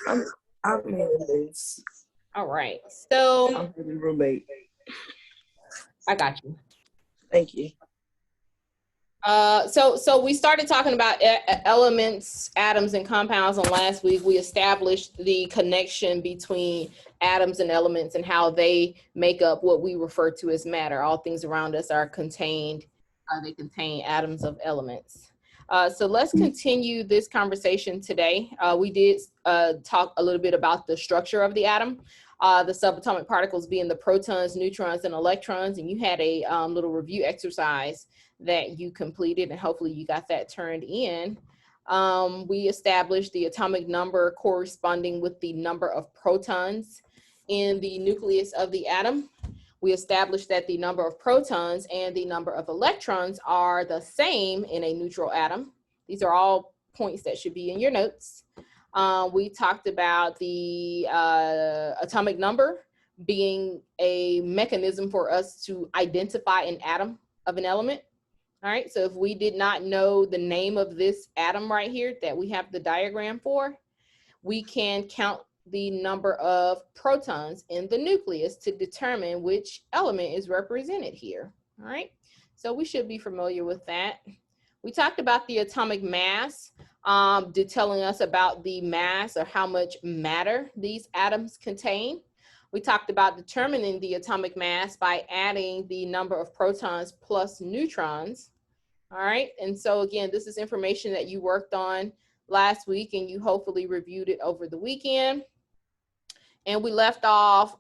I'm I'm in this. All right. So I'm the roommate. I got you. Thank you. So we started talking about elements, atoms, and compounds on last week. We established the connection between atoms and elements and how they make up what we refer to as matter. All things around us are contained, they contain atoms of elements. So let's continue this conversation today. We did talk a little bit about the structure of the atom, the subatomic particles being the protons, neutrons, and electrons, and you had a little review exercise that you completed, and hopefully you got that turned in. We established the atomic number corresponding with the number of protons in the nucleus of the atom. We established that the number of protons and the number of electrons are the same in a neutral atom. These are all points that should be in your notes. We talked about the atomic number being a mechanism for us to identify an atom of an element. All right, so if we did not know the name of this atom right here that we have the diagram for, we can count the number of protons in the nucleus to determine which element is represented here. All right, so we should be familiar with that. We talked about the atomic mass, telling us about the mass or how much matter these atoms contain. We talked about determining the atomic mass by adding the number of protons plus neutrons. All right, and so again, this is information that you worked on last week and you hopefully reviewed it over the weekend. And we left off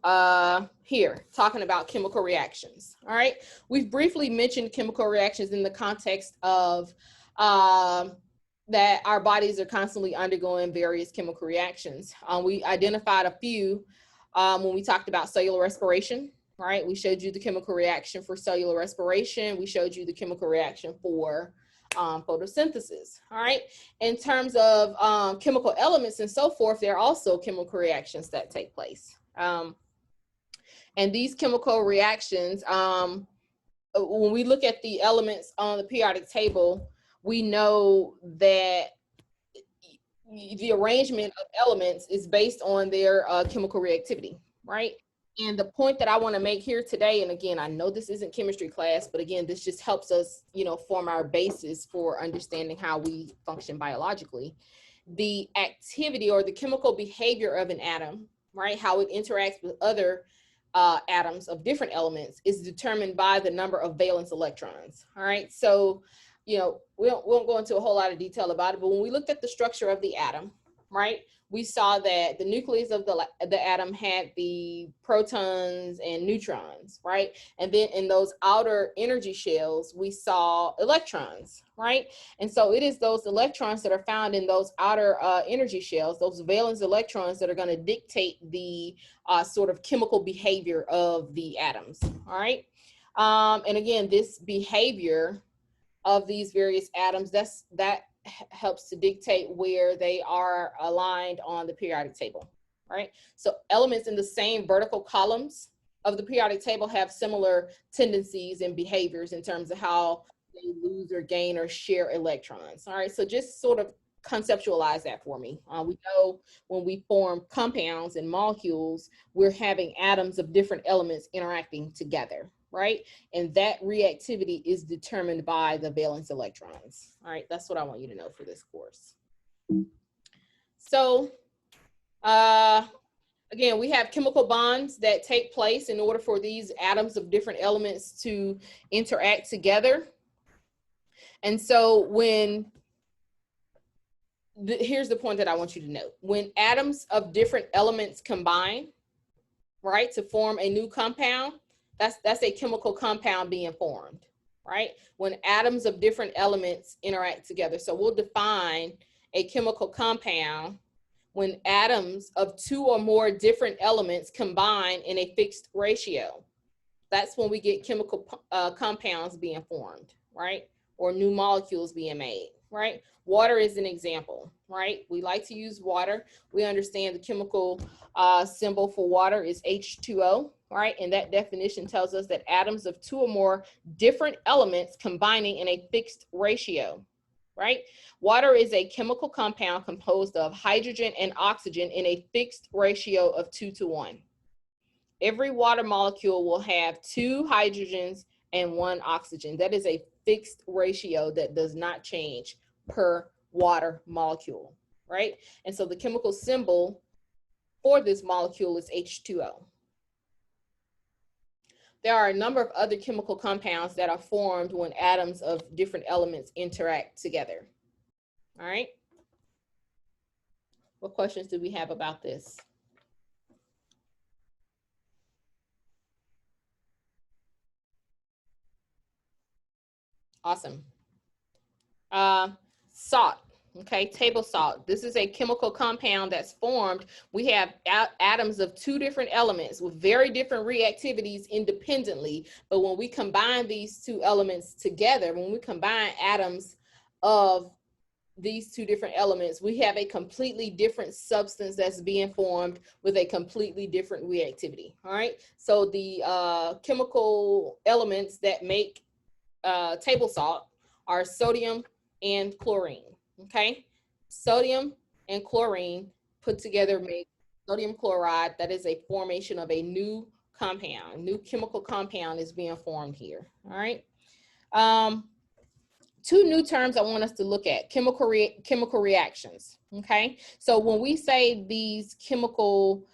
here talking about chemical reactions. All right, we've briefly mentioned chemical reactions in the context of that our bodies are constantly undergoing various chemical reactions. We identified a few when we talked about cellular respiration. Right, we showed you the chemical reaction for cellular respiration. We showed you the chemical reaction for photosynthesis. All right, in terms of chemical elements and so forth, there are also chemical reactions that take place. And these chemical reactions, when we look at the elements on the periodic table, we know that the arrangement of elements is based on their chemical reactivity, right? And the point that I want to make here today, and again, I know this isn't chemistry class, but again, this just helps us, form our basis for understanding how we function biologically. The activity or the chemical behavior of an atom, right, how it interacts with other atoms of different elements is determined by the number of valence electrons. All right, so, we won't go into a whole lot of detail about it, but when we looked at the structure of the atom, right, we saw that the nucleus of the atom had the protons and neutrons, right? And then in those outer energy shells, we saw electrons, right? And so it is those electrons that are found in those outer energy shells, those valence electrons that are going to dictate the sort of chemical behavior of the atoms, all right? And again, this behavior of these various atoms, that helps to dictate where they are aligned on the periodic table, right? So elements in the same vertical columns of the periodic table have similar tendencies and behaviors in terms of how they lose or gain or share electrons, all right? So just sort of conceptualize that for me. We know when we form compounds and molecules, we're having atoms of different elements interacting together, right? And that reactivity is determined by the valence electrons. All right, that's what I want you to know for this course. So again, we have chemical bonds that take place in order for these atoms of different elements to interact together. And so here's the point that I want you to note. When atoms of different elements combine, right, to form a new compound, that's a chemical compound being formed, right? When atoms of different elements interact together. So we'll define a chemical compound when atoms of two or more different elements combine in a fixed ratio. That's when we get chemical compounds being formed, right? Or new molecules being made, right? Water is an example, right? We like to use water. We understand the chemical symbol for water is H2O, right? And that definition tells us that atoms of two or more different elements combining in a fixed ratio, right? Water is a chemical compound composed of hydrogen and oxygen in a fixed ratio of 2:1. Every water molecule will have 2 hydrogens and 1 oxygen. That is a fixed ratio that does not change per water molecule, right? And so the chemical symbol for this molecule is H2O. There are a number of other chemical compounds that are formed when atoms of different elements interact together. All right. What questions do we have about this? Awesome. Salt. Okay, table salt. This is a chemical compound that's formed. We have atoms of 2 different elements with very different reactivities independently. But when we combine these 2 elements together, when we combine atoms of these 2 different elements, we have a completely different substance that's being formed with a completely different reactivity. All right. So the chemical elements that make table salt are sodium and chlorine. Okay, sodium and chlorine put together make sodium chloride. That is a formation of a new compound. New chemical compound is being formed here. All right. 2 new terms I want us to look at: chemical reactions. Okay, so when we say these chemical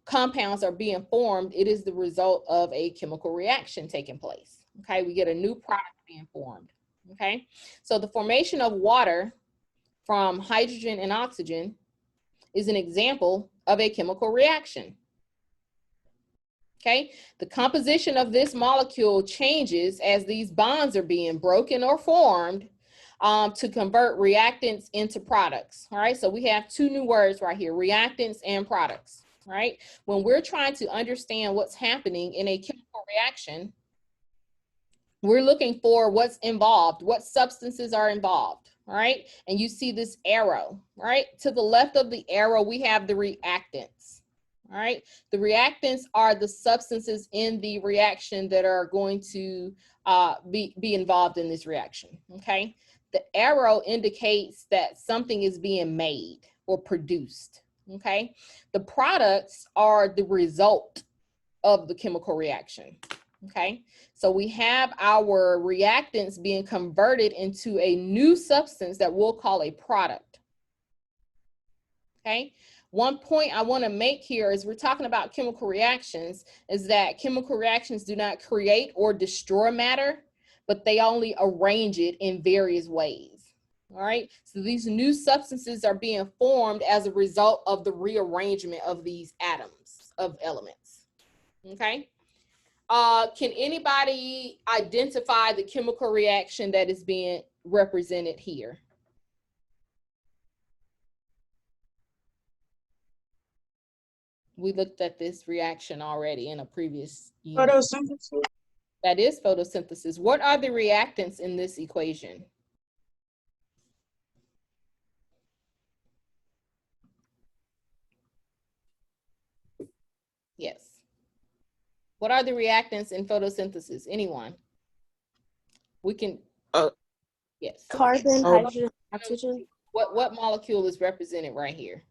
compounds are being formed, it is the result of a chemical reaction taking place. Okay, we get a new product being formed. Okay, so the formation of water from hydrogen and oxygen is an example of a chemical reaction. Okay, the composition of this molecule changes as these bonds are being broken or formed to convert reactants into products. All right, so we have 2 new words right here: reactants and products. Right, when we're trying to understand what's happening in a chemical reaction, we're looking for what's involved, what substances are involved. All right, and you see this arrow. Right, to the left of the arrow we have the reactants. All right, the reactants are the substances in the reaction that are going to be involved in this reaction. Okay, the arrow indicates that something is being made or produced. Okay, the products are the result of the chemical reaction. Okay, so we have our reactants being converted into a new substance that we'll call a product. Okay, one point I want to make here is we're talking about chemical reactions, is that chemical reactions do not create or destroy matter, but they only arrange it in various ways. All right, so these new substances are being formed as a result of the rearrangement of these atoms of elements. Okay, can anybody identify the chemical reaction that is being represented here? We looked at this reaction already in a previous unit. Photosynthesis. That is photosynthesis. What are the reactants in this equation? Yes. What are the reactants in photosynthesis? Anyone? We can, yes. Carbon, hydrogen, oxygen. What molecule is represented right here?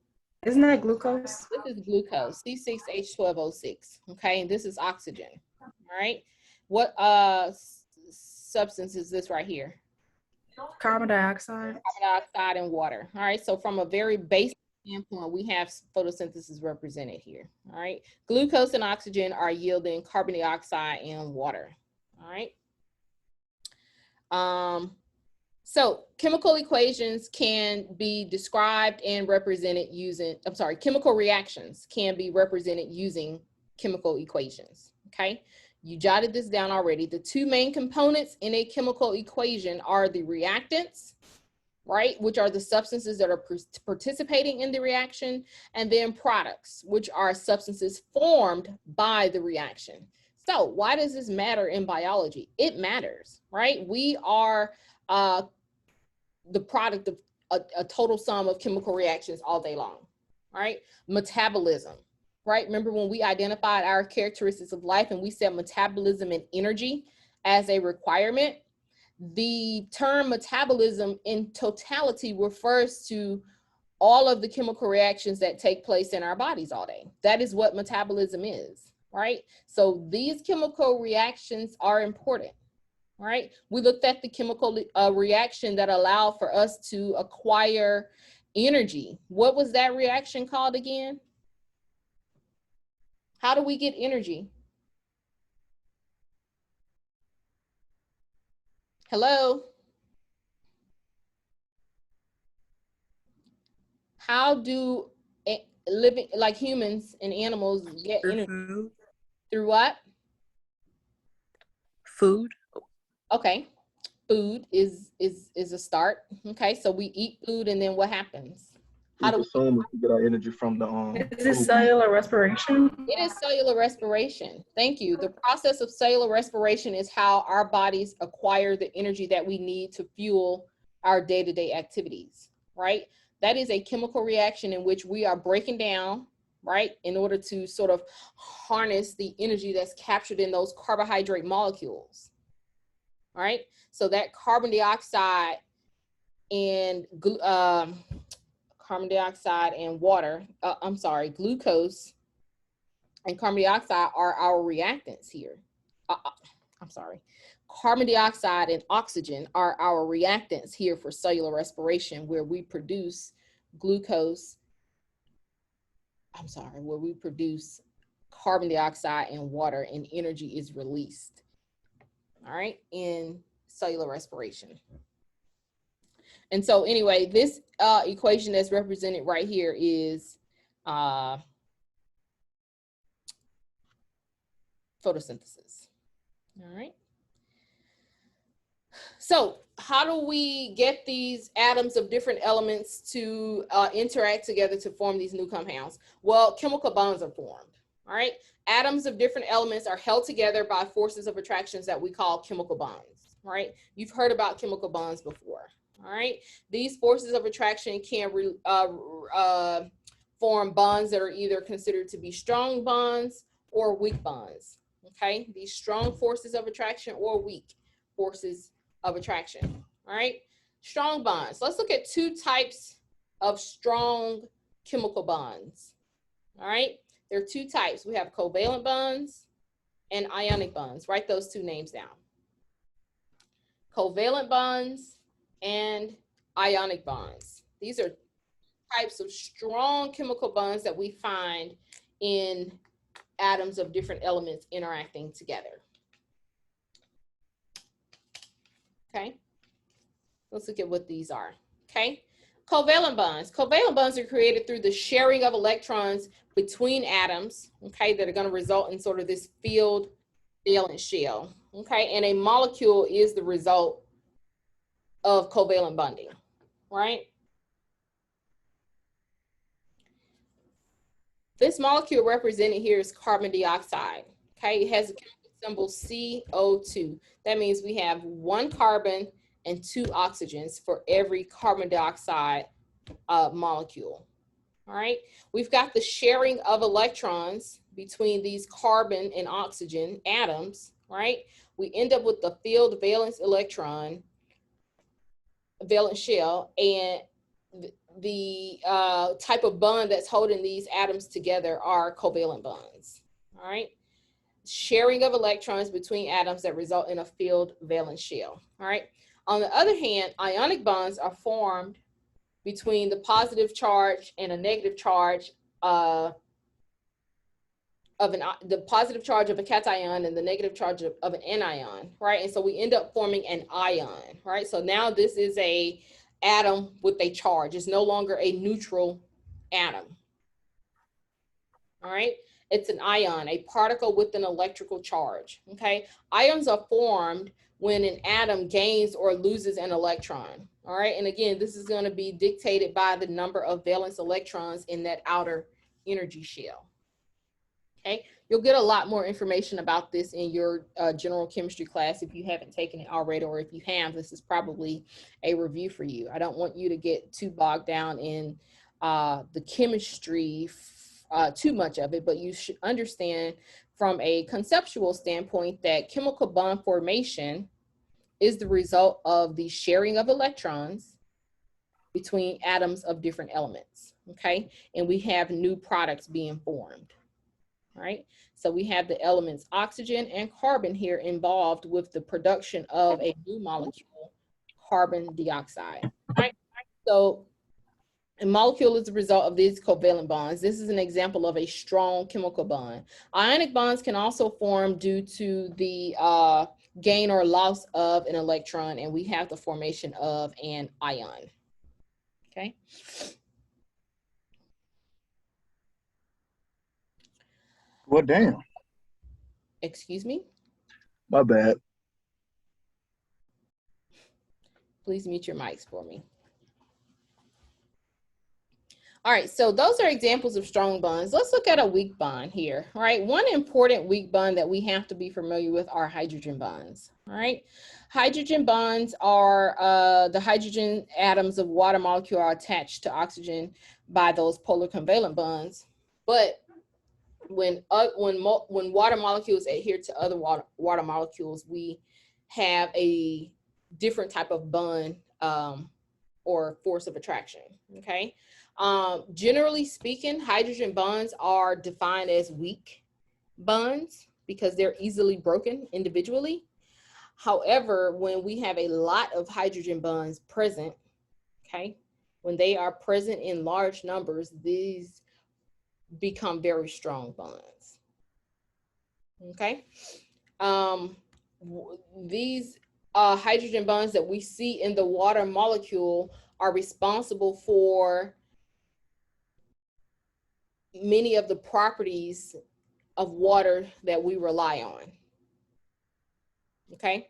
Isn't that glucose? This is glucose, C6H12O6. Okay, and this is oxygen. All right. What substance is this right here? Carbon dioxide. Carbon dioxide and water. All right, so from a very basic standpoint, we have photosynthesis represented here. All right, glucose and oxygen are yielding carbon dioxide and water. All right. So chemical equations can be described and represented using, chemical reactions can be represented using chemical equations. Okay, you jotted this down already. The 2 main components in a chemical equation are the reactants, right, which are the substances that are participating in the reaction, and then products, which are substances formed by the reaction. So why does this matter in biology? It matters, right? We are the product of a total sum of chemical reactions all day long, right? Metabolism, right? Remember when we identified our characteristics of life and we said metabolism and energy as a requirement? The term metabolism in totality refers to all of the chemical reactions that take place in our bodies all day. That is what metabolism is, right? So these chemical reactions are important, right? We looked at the chemical reaction that allowed for us to acquire energy. What was that reaction called again? How do we get energy? Hello? How do living, like humans and animals, get energy? Food. Through what? Food. Okay, food is a start. Okay, so we eat food, and then what happens? How do we? Consumers to get our energy from the Is it food. cellular respiration? It is cellular respiration. Thank you. The process of cellular respiration is how our bodies acquire the energy that we need to fuel our day-to-day activities, right? That is a chemical reaction in which we are breaking down, right, in order to sort of harness the energy that's captured in those carbohydrate molecules, all right? So that carbon dioxide and water, glucose and carbon dioxide are our reactants here. Carbon dioxide and oxygen are our reactants here for cellular respiration, where we produce carbon dioxide and water, and energy is released, all right, in cellular respiration. And so anyway, this equation that's represented right here is photosynthesis. All right. So how do we get these atoms of different elements to interact together to form these new compounds? Well, chemical bonds are formed. All right. Atoms of different elements are held together by forces of attractions that we call chemical bonds. All right. You've heard about chemical bonds before. All right. These forces of attraction can form bonds that are either considered to be strong bonds or weak bonds. Okay. These strong forces of attraction or weak forces of attraction. All right. Strong bonds. Let's look at two types of strong chemical bonds. All right. There are two types. We have covalent bonds and ionic bonds. Write those two names down. Covalent bonds and ionic bonds. These are types of strong chemical bonds that we find in atoms of different elements interacting together. Okay, let's look at what these are. Okay, covalent bonds. Covalent bonds are created through the sharing of electrons between atoms, okay, that are going to result in sort of this field valence shell. Okay, and a molecule is the result of covalent bonding, right? This molecule represented here is carbon dioxide. Okay, it has a chemical symbol CO2. That means we have one carbon and two oxygens for every carbon dioxide molecule. All right, we've got the sharing of electrons between these carbon and oxygen atoms, right? We end up with the field valence electron, valence shell, and the type of bond that's holding these atoms together are covalent bonds. All right, sharing of electrons between atoms that result in a field valence shell. All right, on the other hand, ionic bonds are formed between the positive charge and a negative charge the positive charge of a cation and the negative charge of an anion, right? And so we end up forming an ion, right? So now this is a atom with a charge. It's no longer a neutral atom. All right, it's an ion, a particle with an electrical charge. Okay, ions are formed when an atom gains or loses an electron. All right, and again, this is going to be dictated by the number of valence electrons in that outer energy shell. Okay, you'll get a lot more information about this in your general chemistry class if you haven't taken it already, or if you have, this is probably a review for you. I don't want you to get too bogged down in the chemistry, too much of it, but you should understand from a conceptual standpoint that chemical bond formation is the result of the sharing of electrons between atoms of different elements, okay? And we have new products being formed, right? So we have the elements oxygen and carbon here involved with the production of a new molecule, carbon dioxide, right? So a molecule is the result of these covalent bonds. This is an example of a strong chemical bond. Ionic bonds can also form due to the gain or loss of an electron, and we have the formation of an ion, okay? Well, damn. Excuse me? My bad. Please mute your mics for me. All right, so those are examples of strong bonds. Let's look at a weak bond here, all right? One important weak bond that we have to be familiar with are hydrogen bonds, all right? Hydrogen bonds are the hydrogen atoms of water molecule are attached to oxygen by those polar covalent bonds. But when water molecules adhere to other water molecules, we have a different type of bond or force of attraction, okay? Generally speaking, hydrogen bonds are defined as weak bonds because they're easily broken individually. However, when we have a lot of hydrogen bonds present, okay, when they are present in large numbers, these become very strong bonds, okay? These hydrogen bonds that we see in the water molecule are responsible for many of the properties of water that we rely on, okay?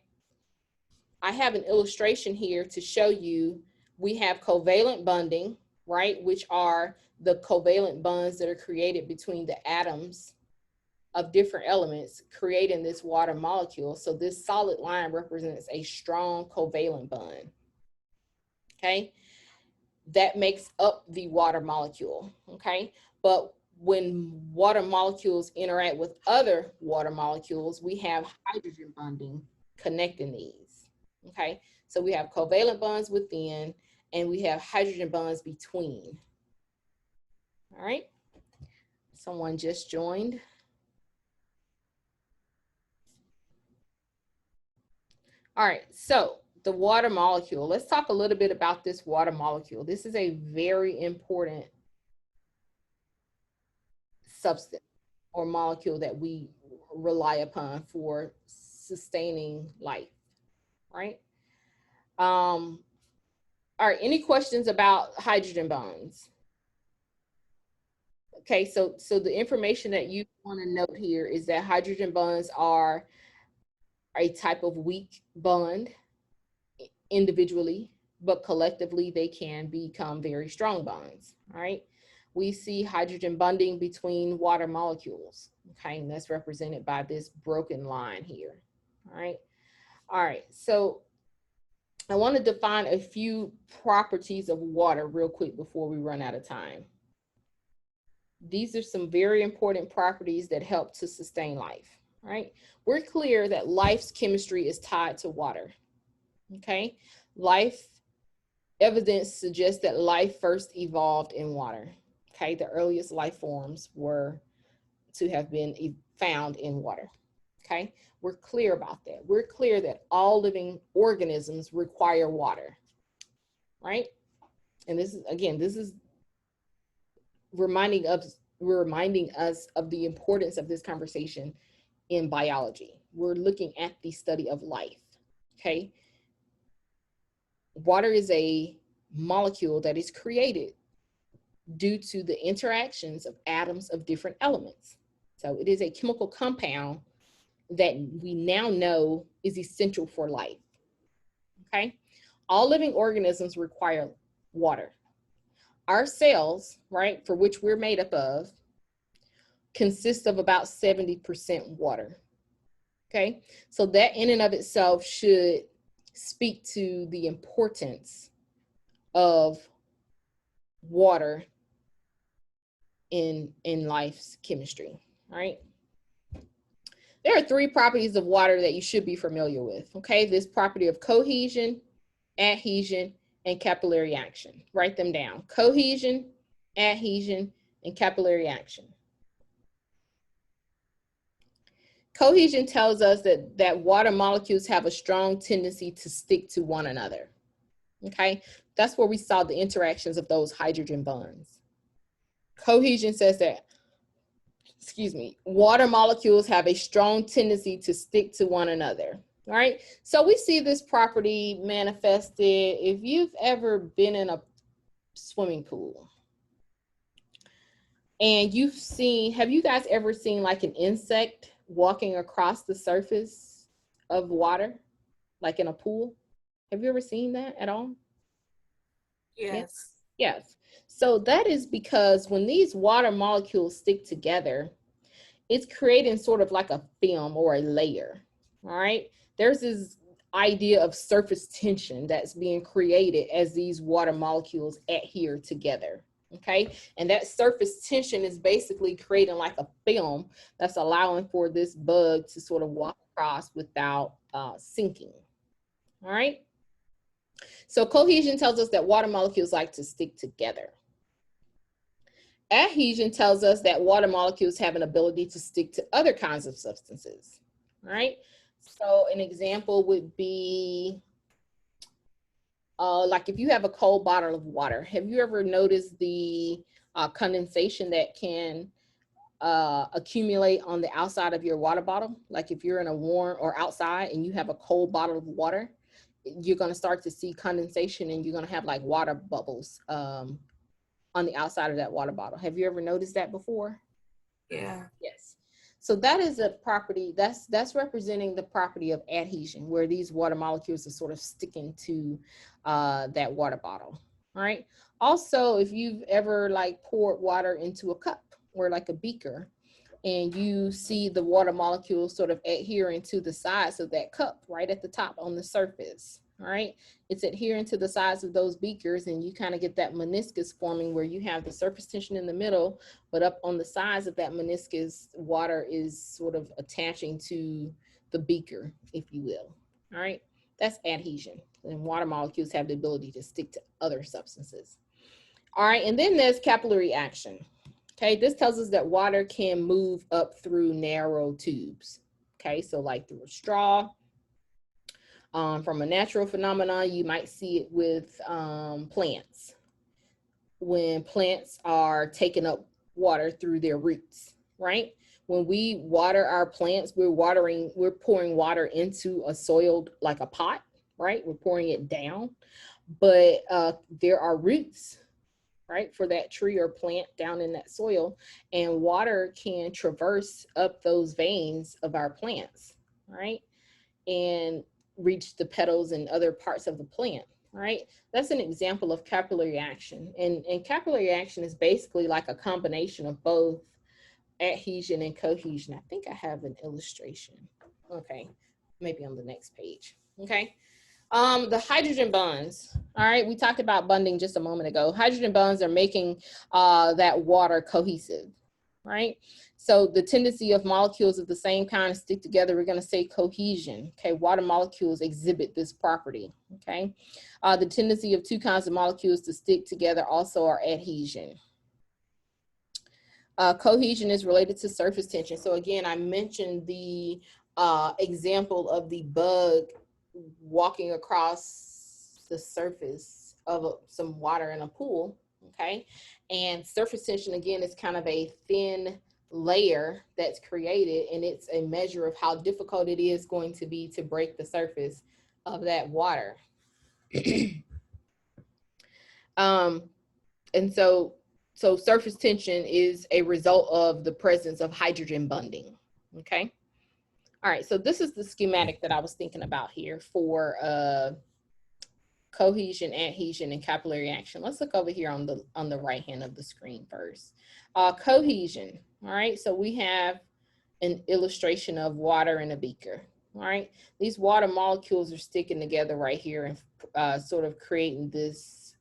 I have an illustration here to show you. We have covalent bonding, right? Which are the covalent bonds that are created between the atoms of different elements creating this water molecule. So this solid line represents a strong covalent bond, okay? That makes up the water molecule, okay? But when water molecules interact with other water molecules, we have hydrogen bonding connecting these, okay? So we have covalent bonds within and we have hydrogen bonds between, all right? Someone just joined. All right, so the water molecule. Let's talk a little bit about this water molecule. This is a very important substance or molecule that we rely upon for sustaining life, right? All right, any questions about hydrogen bonds? Okay, so the information that you want to note here is that hydrogen bonds are a type of weak bond individually, but collectively they can become very strong bonds, all right? We see hydrogen bonding between water molecules, okay? And that's represented by this broken line here, all right? All right, so I want to define a few properties of water real quick before we run out of time. These are some very important properties that help to sustain life, right? We're clear that life's chemistry is tied to water, okay? Life evidence suggests that life first evolved in water, okay? The earliest life forms were to have been found in water, okay? We're clear about that. We're clear that all living organisms require water, right? And this is, again, this is reminding us of the importance of this conversation in biology. We're looking at the study of life, okay? Water is a molecule that is created due to the interactions of atoms of different elements. So it is a chemical compound that we now know is essential for life, okay? All living organisms require water. Our cells, right, for which we're made up of, consist of about 70% water, okay? So that in and of itself should speak to the importance of water in life's chemistry, right? there are three properties of water that you should be familiar with, okay? This property of cohesion, adhesion, and capillary action. Write them down. Cohesion, adhesion, and capillary action. Cohesion tells us that water molecules have a strong tendency to stick to one another, okay? That's where we saw the interactions of those hydrogen bonds. Cohesion says that, excuse me, water molecules have a strong tendency to stick to one another. All right, so we see this property manifested if you've ever been in a swimming pool and have you guys ever seen like an insect walking across the surface of water, like in a pool? Have you ever seen that at all? Yes. Yes. So that is because when these water molecules stick together, it's creating sort of like a film or a layer. All right. There's this idea of surface tension that's being created as these water molecules adhere together. Okay. And that surface tension is basically creating like a film that's allowing for this bug to sort of walk across without sinking. All right. So cohesion tells us that water molecules like to stick together. Adhesion tells us that water molecules have an ability to stick to other kinds of substances, right? So an example would be like if you have a cold bottle of water, have you ever noticed the condensation that can accumulate on the outside of your water bottle? Like if you're in a warm or outside and you have a cold bottle of water, you're going to start to see condensation and you're going to have like water bubbles on the outside of that water bottle. Have you ever noticed that before? Yeah. Yes. So that is a property that's representing the property of adhesion, where these water molecules are sort of sticking to that water bottle. All right. Also, if you've ever like poured water into a cup or like a beaker, and you see the water molecules sort of adhering to the sides of that cup right at the top on the surface. All right, it's adhering to the sides of those beakers, and you kind of get that meniscus forming where you have the surface tension in the middle, but up on the sides of that meniscus, water is sort of attaching to the beaker, if you will. All right, that's adhesion, and water molecules have the ability to stick to other substances. All right, and then there's capillary action. Okay, this tells us that water can move up through narrow tubes. Okay, so like through a straw. From a natural phenomenon, you might see it with plants. When plants are taking up water through their roots, right? When we water our plants, we're pouring water into a soiled, like a pot, right? We're pouring it down, but there are roots, right, for that tree or plant down in that soil, and water can traverse up those veins of our plants, right, and reach the petals and other parts of the plant, right? That's an example of capillary action. And capillary action is basically like a combination of both adhesion and cohesion. I think I have an illustration. Okay, maybe on the next page. Okay. The hydrogen bonds. All right, we talked about bonding just a moment ago. Hydrogen bonds are making that water cohesive, right? So the tendency of molecules of the same kind to stick together, we're going to say cohesion. Okay, water molecules exhibit this property. Okay, the tendency of two kinds of molecules to stick together also are adhesion. Cohesion is related to surface tension. So again, I mentioned the example of the bug walking across the surface of some water in a pool, okay? And surface tension, again, is kind of a thin layer that's created, and it's a measure of how difficult it is going to be to break the surface of that water. And so surface tension is a result of the presence of hydrogen bonding, okay? All right, so this is the schematic that I was thinking about here for cohesion, adhesion, and capillary action. Let's look over here on the right hand of the screen first. Cohesion, all right, so we have an illustration of water in a beaker, all right? These water molecules are sticking together right here and sort of creating this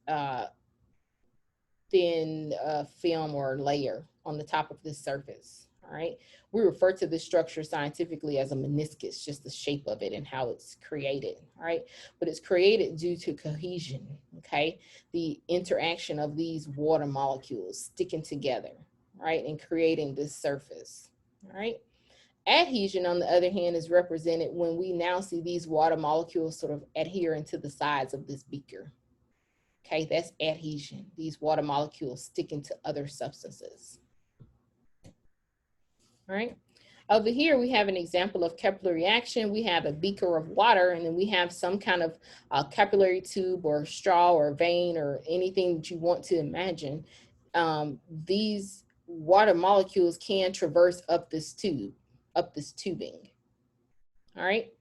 thin film or layer on the top of this surface, all right? We refer to this structure scientifically as a meniscus, just the shape of it and how it's created, all right? But it's created due to cohesion, okay? The interaction of these water molecules sticking together, right? And creating this surface, all right? Adhesion, on the other hand, is represented when we now see these water molecules sort of adhering to the sides of this beaker. Okay, that's adhesion, these water molecules sticking to other substances. All right, over here we have an example of capillary reaction. We have a beaker of water, and then we have some kind of capillary tube or straw or vein or anything that you want to imagine. These water molecules can traverse up this tube, up this tubing. All right,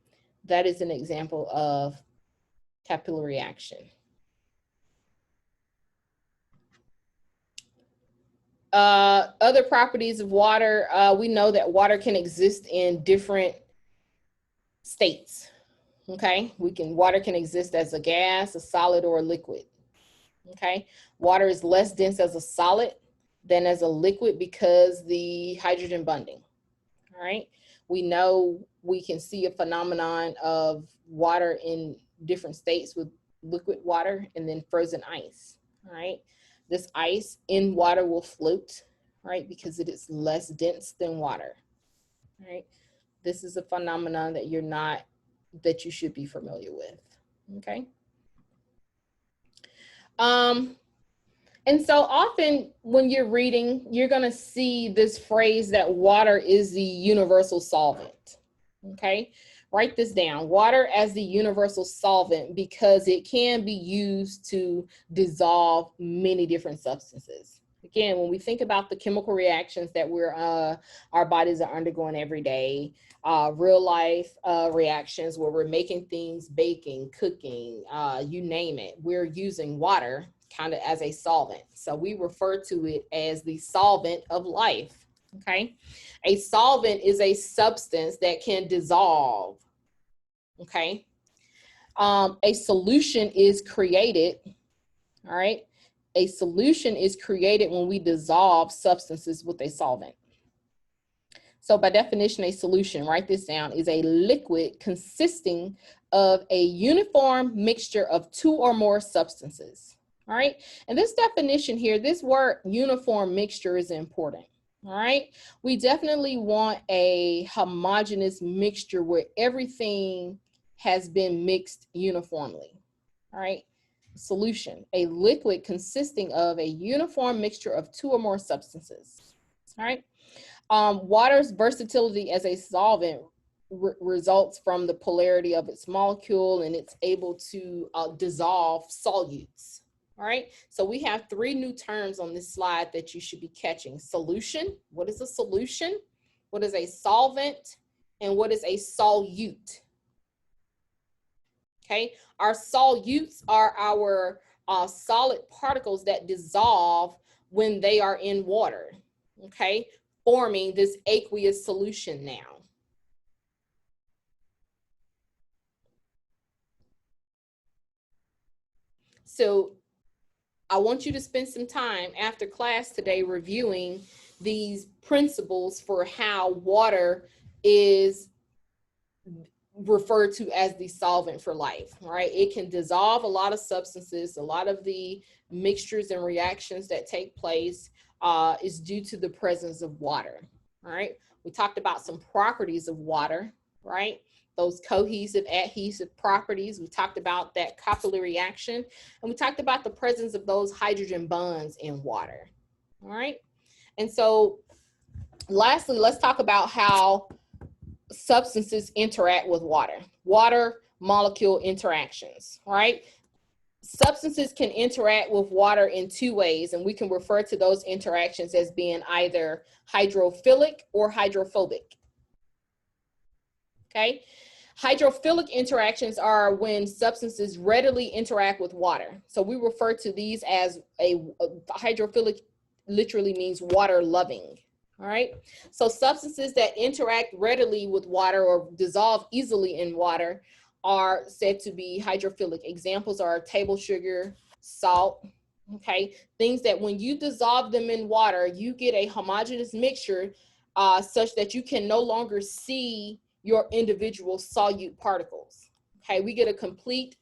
that is an example of capillary reaction. Other properties of water, we know that water can exist in different states. Okay, water can exist as a gas, a solid, or a liquid. Okay, water is less dense as a solid than as a liquid because the hydrogen bonding. All right, we know we can see a phenomenon of water in different states with liquid water and then frozen ice. All right, this ice in water will float, right, because it is less dense than water. All right, this is a phenomenon that you should be familiar with. Okay. And so often when you're reading, you're going to see this phrase that water is the universal solvent. Okay, write this down. Water as the universal solvent because it can be used to dissolve many different substances. Again, when we think about the chemical reactions that our bodies are undergoing every day, real life reactions where we're making things, baking, cooking, you name it, we're using water kind of as a solvent. So we refer to it as the solvent of life. Okay, a solvent is a substance that can dissolve. Okay, a solution is created. All right, a solution is created when we dissolve substances with a solvent. So by definition, a solution, write this down, is a liquid consisting of a uniform mixture of two or more substances. All right, and this definition here, this word uniform mixture is important. All right, we definitely want a homogeneous mixture where everything has been mixed uniformly. All right, solution, a liquid consisting of a uniform mixture of two or more substances. All right, water's versatility as a solvent results from the polarity of its molecule, and it's able to dissolve solutes. All right, so we have three new terms on this slide that you should be catching. Solution, what is a solution? What is a solvent? And what is a solute? Okay, our solutes are our solid particles that dissolve when they are in water, okay, forming this aqueous solution now. So I want you to spend some time after class today reviewing these principles for how water is referred to as the solvent for life, right? It can dissolve a lot of substances. A lot of the mixtures and reactions that take place is due to the presence of water, all right? We talked about some properties of water, right? Those cohesive, adhesive properties. We talked about that capillary reaction, and we talked about the presence of those hydrogen bonds in water, all right? And so lastly, let's talk about how substances interact with water. Water molecule interactions, right? Substances can interact with water in two ways, and we can refer to those interactions as being either hydrophilic or hydrophobic. Okay? Hydrophilic interactions are when substances readily interact with water. So we refer to these as hydrophilic literally means water loving. All right, so substances that interact readily with water or dissolve easily in water are said to be hydrophilic. Examples are table sugar, salt, okay? Things that when you dissolve them in water, you get a homogeneous mixture such that you can no longer see your individual solute particles. Okay, we get a completely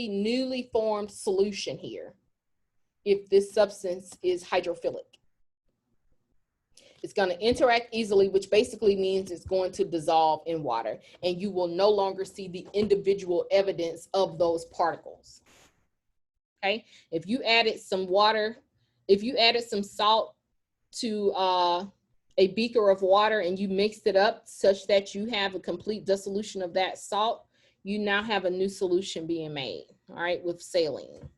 newly formed solution here if this substance is hydrophilic. It's going to interact easily, which basically means it's going to dissolve in water, and you will no longer see the individual evidence of those particles. Okay, if you added some water, if you added some salt to a beaker of water and you mixed it up such that you have a complete dissolution of that salt, you now have a new solution being made, all right, with saline.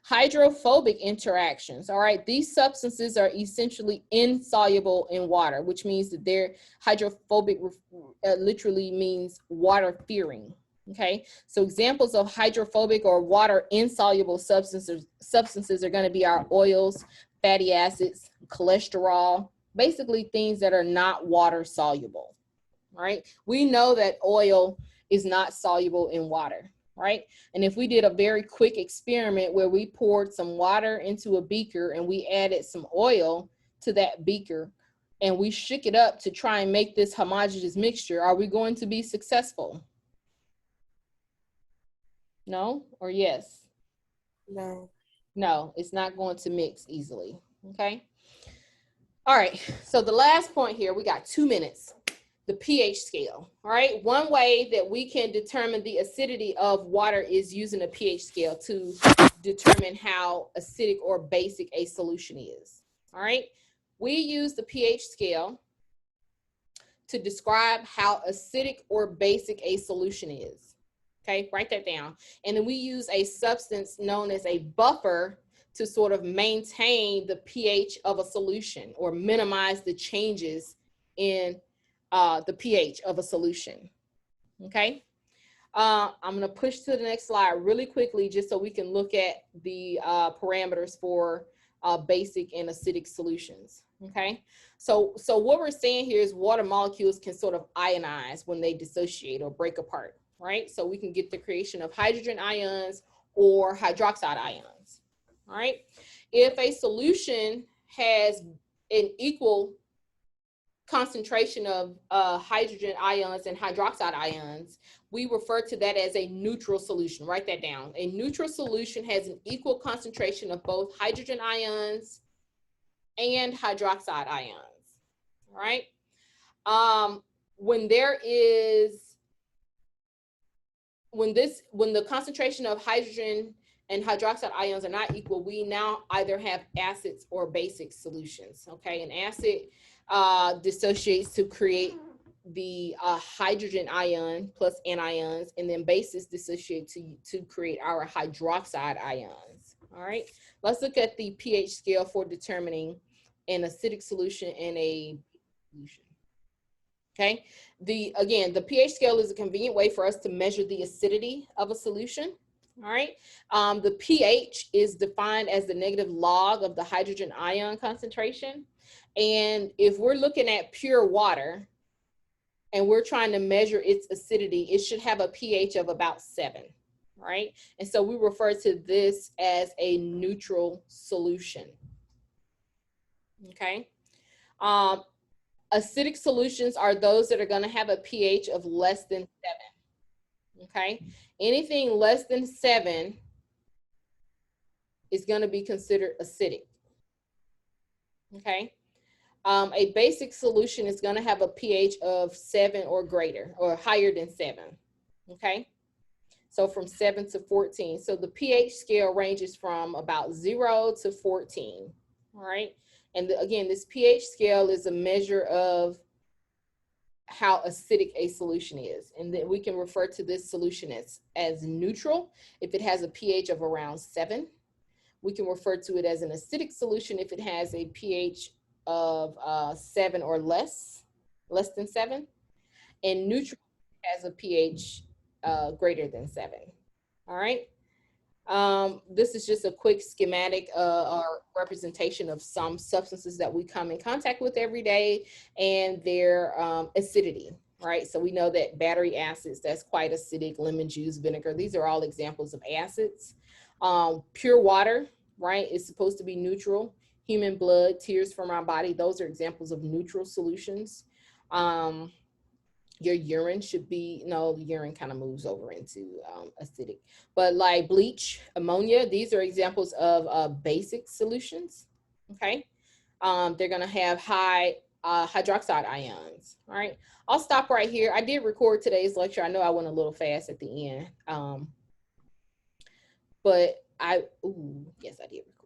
Hydrophobic interactions, all right, these substances are essentially insoluble in water, which means that they're hydrophobic, literally means water fearing. Okay, so examples of hydrophobic or water insoluble substances are going to be our oils, fatty acids, cholesterol, basically things that are not water soluble. Right, we know that oil is not soluble in water. Right, and if we did a very quick experiment where we poured some water into a beaker and we added some oil to that beaker and we shook it up to try and make this homogeneous mixture, are we going to be successful? No or yes? No. No, it's not going to mix easily. Okay. All right. So the last point here, we got 2 minutes. The pH scale. All right. One way that we can determine the acidity of water is using a pH scale to determine how acidic or basic a solution is. All right. We use the pH scale to describe how acidic or basic a solution is. Okay, write that down. And then we use a substance known as a buffer to sort of maintain the pH of a solution or minimize the changes in the pH of a solution. Okay, I'm going to push to the next slide really quickly just so we can look at the parameters for basic and acidic solutions. Okay, so what we're saying here is water molecules can sort of ionize when they dissociate or break apart. Right, so we can get the creation of hydrogen ions or hydroxide ions. All right, if a solution has an equal concentration of hydrogen ions and hydroxide ions, we refer to that as a neutral solution. Write that down. A neutral solution has an equal concentration of both hydrogen ions and hydroxide ions. All right, when the concentration of hydrogen and hydroxide ions are not equal, we now either have acids or basic solutions. Okay, an acid dissociates to create the hydrogen ion plus anions, and then bases dissociate to create our hydroxide ions. All right, let's look at the pH scale for determining an acidic solution and a solution. Okay, the pH scale is a convenient way for us to measure the acidity of a solution. All right, the pH is defined as the negative log of the hydrogen ion concentration. And if we're looking at pure water and we're trying to measure its acidity, it should have a pH of about 7. Right, and so we refer to this as a neutral solution. Okay. Acidic solutions are those that are going to have a pH of less than 7. Okay, anything less than 7 is going to be considered acidic. Okay, a basic solution is going to have a pH of 7 or greater or higher than 7. Okay, so from 7 to 14. So the pH scale ranges from about 0 to 14. All right. And again, this pH scale is a measure of how acidic a solution is. And then we can refer to this solution as neutral if it has a pH of around 7. We can refer to it as an acidic solution if it has a pH of 7 or less than 7. And neutral has a pH greater than 7. All right. This is just a quick schematic or representation of some substances that we come in contact with every day and their acidity, right? So we know that battery acids, that's quite acidic, lemon juice, vinegar, these are all examples of acids. Pure water, right, is supposed to be neutral. human blood, tears from our body. Those are examples of neutral solutions. Your urine should be, no, the urine kind of moves over into acidic, but like bleach, ammonia, these are examples of basic solutions. Okay. They're going to have high hydroxide ions. All right. I'll stop right here. I did record today's lecture. I know I went a little fast at the end. But yes, I did record.